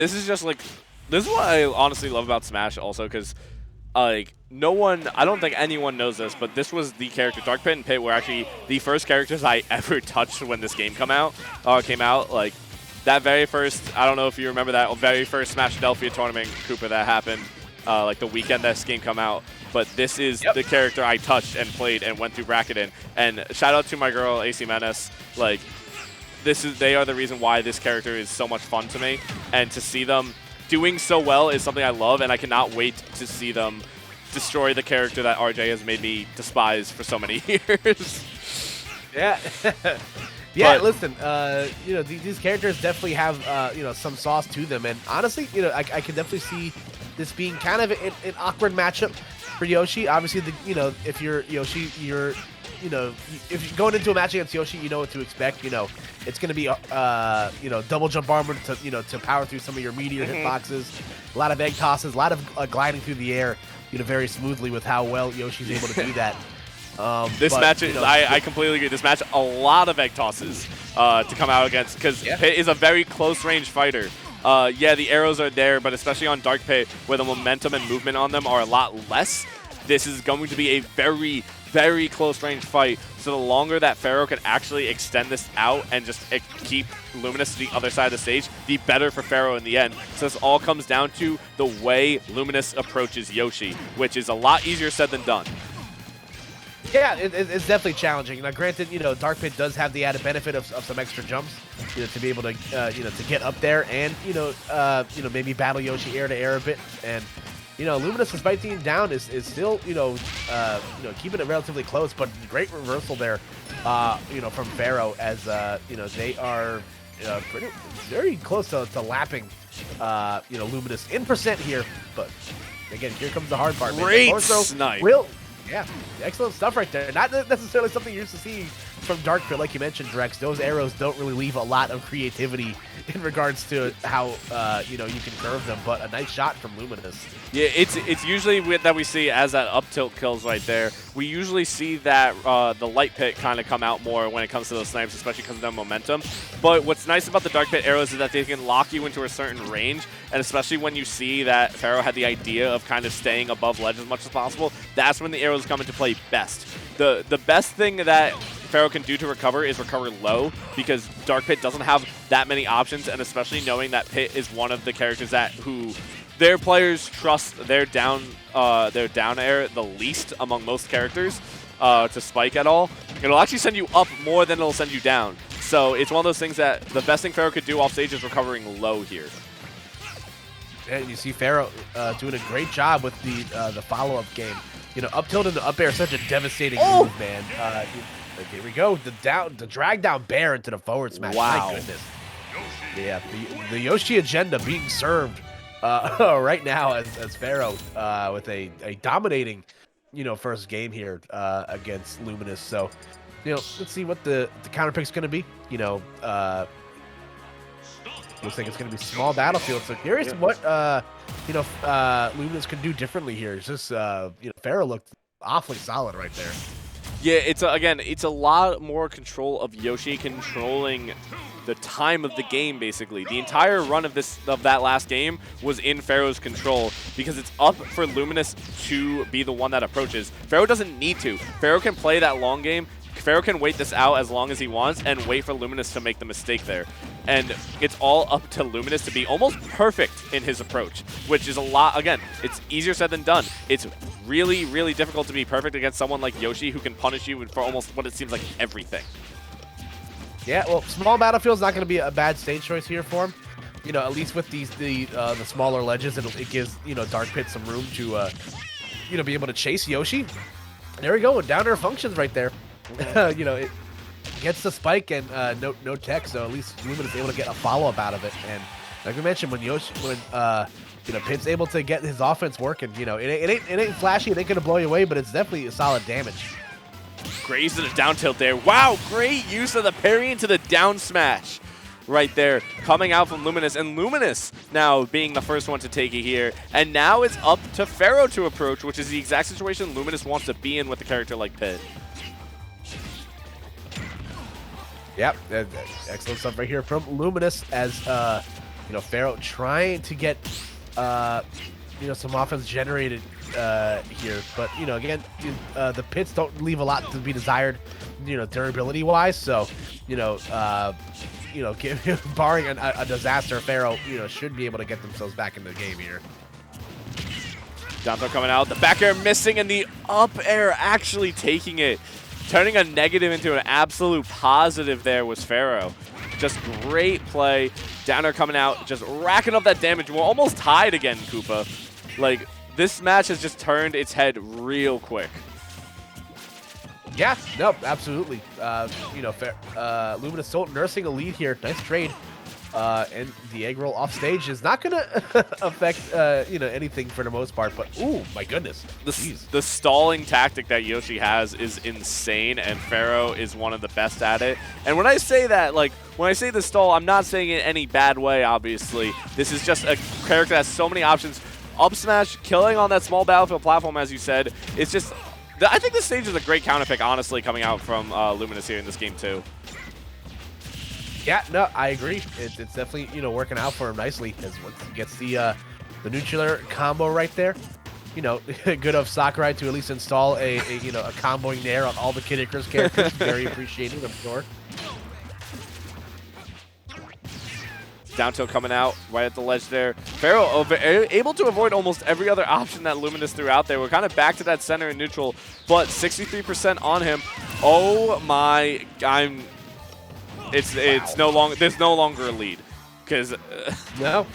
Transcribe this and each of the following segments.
this is just like, this is what I honestly love about Smash also, because like no one, I don't think anyone knows this, but this was the character. Dark Pit and Pit were actually the first characters I ever touched when this game came out. Like that very first, I don't know if you remember that very first Smash Delphia tournament, Cooper, that happened like the weekend this game come out. But this is the character I touched and played and went through bracket in. And shout out to my girl AC Menace. Like they are the reason why this character is so much fun to me, and to see them doing so well is something I love, and I cannot wait to see them destroy the character that RJ has made me despise for so many years. Yeah. Yeah, but, listen, you know, these characters definitely have, you know, some sauce to them. And honestly, you know, I can definitely see this being kind of an awkward matchup for Yoshi. Obviously, you know, if you're Yoshi, you know, if you're going into a match against Yoshi, you know what to expect. You know, it's going to be, you know, double jump armor to, you know, to power through some of your meteor hitboxes, a lot of egg tosses, a lot of gliding through the air, you know, very smoothly with how well Yoshi's able to do that. This match, you know, I completely agree. This match, a lot of egg tosses to come out against, because Pit is a very close range fighter. Yeah, the arrows are there, but especially on Dark Pit, where the momentum and movement on them are a lot less, this is going to be a very, very close range fight. So the longer that Pharaoh can actually extend this out and just keep Luminous to the other side of the stage, the better for Pharaoh in the end. So this all comes down to the way Luminous approaches Yoshi, which is a lot easier said than done. Yeah, it's definitely challenging. Now, granted, you know, Dark Pit does have the added benefit of some extra jumps, you know, to be able to, you know, to get up there and, you know, maybe battle Yoshi air to air a bit. And, you know, Luminous, despite being down, is still, you know, keeping it relatively close. But great reversal there, you know, from Pharaoh, as, you know, they are very close to lapping, you know, Luminous in percent here. But again, here comes the hard part. Great snipe. Yeah, excellent stuff right there. Not necessarily something you're used to see from Dark Pit, like you mentioned, Drex. Those arrows don't really leave a lot of creativity in regards to how you know, you can curve them, but a nice shot from Luminous. Yeah, it's usually that we see as that up tilt kills right there. We usually see that the light pit kind of come out more when it comes to those snipes, especially because of their momentum. But what's nice about the Dark Pit arrows is that they can lock you into a certain range, and especially when you see that Pharaoh had the idea of kind of staying above ledge as much as possible, that's when the arrows come into play best. The best thing that Pharaoh can do to recover is recover low, because Dark Pit doesn't have that many options, and especially knowing that Pit is one of the characters that their players trust their down air the least among most characters to spike at all. It'll actually send you up more than it'll send you down. So it's one of those things that the best thing Pharaoh could do off stage is recovering low here. And you see Pharaoh doing a great job with the follow-up game. You know, up tilt into up air, such a devastating move, man. Here we go, the drag down bear into the forward smash. Wow. My goodness. Yeah, the Yoshi agenda being served right now as Pharaoh with a dominating, you know, first game here against Luminous. So, you know, let's see what the counter pick's going to be. You know, looks like it's going to be small battlefield. So curious what you know, Luminous can do differently here. It's just you know, Pharaoh looked awfully solid right there. Yeah, it's a lot more control of Yoshi controlling the time of the game, basically. The entire run of that last game was in Pharaoh's control, because it's up for Luminous to be the one that approaches. Pharaoh doesn't need to. Pharaoh can play that long game. Pharaoh can wait this out as long as he wants and wait for Luminous to make the mistake there. And it's all up to Luminous to be almost perfect in his approach, which is a lot. Again, it's easier said than done. It's really, really difficult to be perfect against someone like Yoshi, who can punish you for almost what it seems like everything. Yeah, well, small battlefield's not going to be a bad stage choice here for him. You know, at least with the smaller ledges, it gives, you know, Dark Pit some room to you know, be able to chase Yoshi. There we go, down air functions right there. You know, it gets the spike and no tech, so at least Luminous is able to get a follow-up out of it. And like we mentioned, when you know, Pit's able to get his offense working, you know, it ain't flashy, it ain't gonna blow you away, but it's definitely a solid damage. Great use of the down tilt there. Wow, great use of the parry into the down smash right there, coming out from Luminous, and Luminous now being the first one to take it here. And now it's up to Pharaoh to approach, which is the exact situation Luminous wants to be in with a character like Pit. Yep, excellent stuff right here from Luminous, as You know, Pharaoh trying to get, you know, some offense generated here. But, you know, again, the pits don't leave a lot to be desired, you know, durability-wise. So, you know, barring a disaster, Pharaoh, you know, should be able to get themselves back in the game here. Down throw coming out, the back air missing, and the up air actually taking it. Turning a negative into an absolute positive there was Pharaoh. Just great play. Down air coming out, just racking up that damage. We're almost tied again, Koopa. Like, this match has just turned its head real quick. Yeah, no, absolutely. You know, Luminous still nursing a lead here. Nice trade. And the egg roll off stage is not going to affect, you know, anything for the most part. But, ooh, my goodness. The stalling tactic that Yoshi has is insane, and Pharaoh is one of the best at it. And when I say that, like, when I say the stall, I'm not saying it in any bad way, obviously. This is just a character that has so many options. Up smash, killing on that small battlefield platform, as you said. It's just, I think this stage is a great counter pick, honestly, coming out from Luminous here in this game, too. Yeah, no, I agree. It's definitely, you know, working out for him nicely as once he gets the nuclear combo right there. You know, good of Sakurai to at least install a you know, a comboing nair on all the Kid Icarus characters. Very appreciated, I'm sure. Down tilt coming out right at the ledge there. Pharaoh able to avoid almost every other option that Luminous threw out there. We're kind of back to that center and neutral, but 63% on him. Oh my, it's no longer, there's no longer a lead, because no.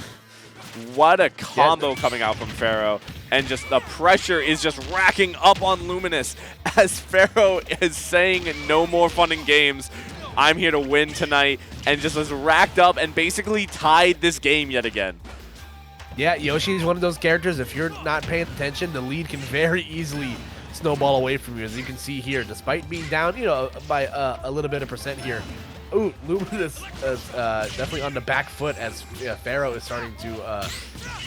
What a combo coming out from Pharaoh, and just the pressure is just racking up on Luminous as Pharaoh is saying no more fun and games. I'm here to win tonight, and just was racked up and basically tied this game yet again. Yeah, Yoshi is one of those characters, if you're not paying attention, the lead can very easily snowball away from you, as you can see here, despite being down, you know, by a little bit of percent here. Ooh, Luminous is definitely on the back foot as Pharaoh is starting to,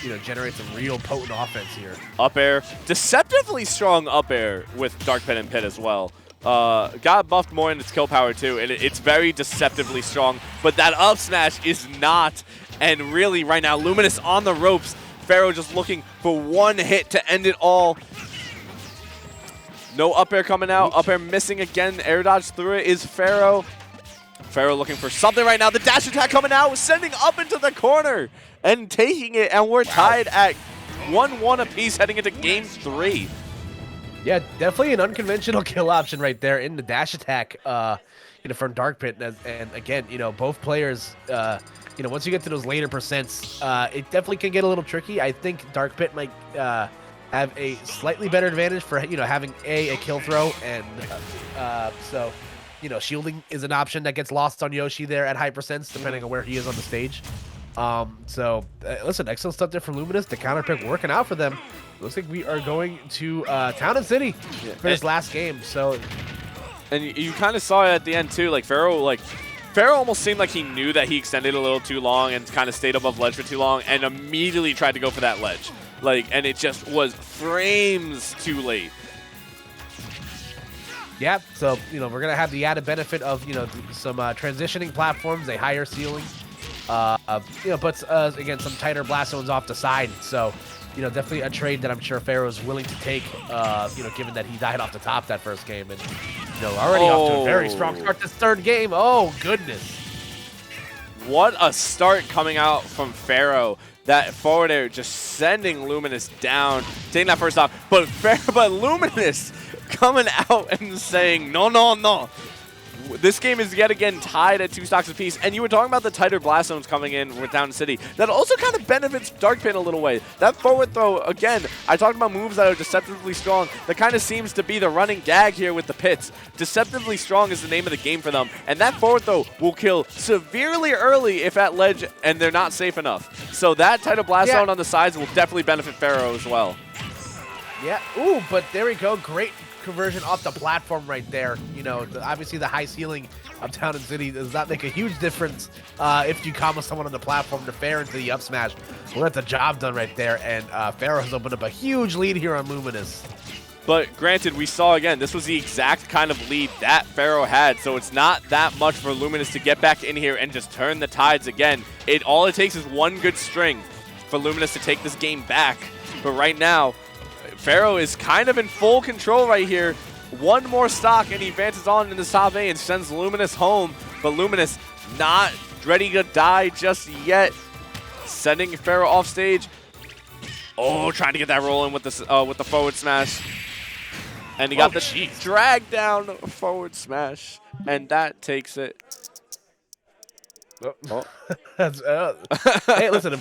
you know, generate some real potent offense here. Up air, deceptively strong up air with Dark Pit and Pit as well. Got buffed more in its kill power too, and it's very deceptively strong, but that up smash is not. And really right now, Luminous on the ropes. Pharaoh just looking for one hit to end it all. No up air coming out, up air missing again. Air dodge through it is Pharaoh. Pharaoh looking for something right now. The dash attack coming out, sending up into the corner and taking it, and we're tied at 1-1 apiece heading into game 3. Yeah, definitely an unconventional kill option right there in the dash attack, you know, from Dark Pit. And again, you know, both players, you know, once you get to those later percents, it definitely can get a little tricky. I think Dark Pit might have a slightly better advantage for, you know, having a kill throw, and so, you know, shielding is an option that gets lost on Yoshi there at high percents, depending on where he is on the stage. So, listen, excellent stuff there from Luminous. The counter pick working out for them. Looks like we are going to Town and City for this last game. So, and you kind of saw it at the end too. Pharaoh almost seemed like he knew that he extended a little too long and kind of stayed above ledge for too long, and immediately tried to go for that ledge. And it just was frames too late. Yeah, so, you know, we're going to have the added benefit of, you know, some transitioning platforms, a higher ceiling, you know, but, again, some tighter blast zones off the side. So, you know, definitely a trade that I'm sure Pharaoh's willing to take, you know, given that he died off the top that first game. And, you know, already off to a very strong start this third game. Oh, goodness. What a start coming out from Pharaoh. That forward air just sending Luminous down, taking that first off. But Luminous coming out and saying, no, no, no. This game is yet again tied at 2 stocks apiece. And you were talking about the tighter blast zones coming in with Down City. That also kind of benefits Dark Pit a little way. That forward throw, again, I talked about moves that are deceptively strong. That kind of seems to be the running gag here with the pits. Deceptively strong is the name of the game for them. And that forward throw will kill severely early if at ledge and they're not safe enough. So that tighter blast zone on the sides will definitely benefit Pharaoh as well. Yeah, ooh, but there we go. Great conversion off the platform right there. You know, obviously the high ceiling of Town and City does not make a huge difference if you combo someone on the platform to fair into the up smash. We'll get the job done right there, and Pharaoh has opened up a huge lead here on Luminous. But granted, we saw again, this was the exact kind of lead that Pharaoh had, so it's not that much for Luminous to get back in here and just turn the tides again. All it takes is one good string for Luminous to take this game back. But right now, Pharaoh is kind of in full control right here. One more stock and he advances on in the top A and sends Luminous home. But Luminous not ready to die just yet. Sending Pharaoh off stage. Oh, trying to get that roll in with the forward smash. And he got the drag down forward smash. And that takes it. Oh. Hey, listen,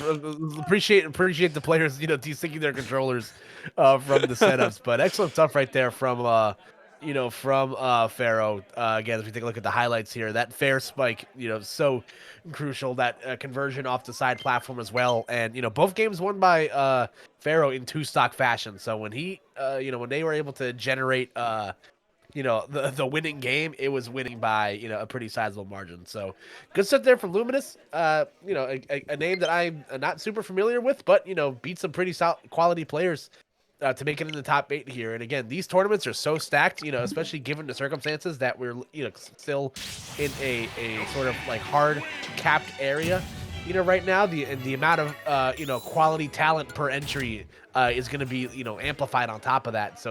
appreciate the players, desyncing their controllers from the setups. But excellent stuff right there from Pharaoh. Again, if you take a look at the highlights here, that fair spike, so crucial. That conversion off the side platform as well. And, both games won by Pharaoh in 2-stock fashion. So when when they were able to generate, the winning game, it was winning by, a pretty sizable margin. So good stuff there from Luminous. A name that I'm not super familiar with, but, beat some pretty solid quality players to make it in the top 8 here. And again, these tournaments are so stacked, especially given the circumstances that we're, still in a sort of like hard capped area. Right now, the amount of, quality talent per entry is going to be, amplified on top of that. So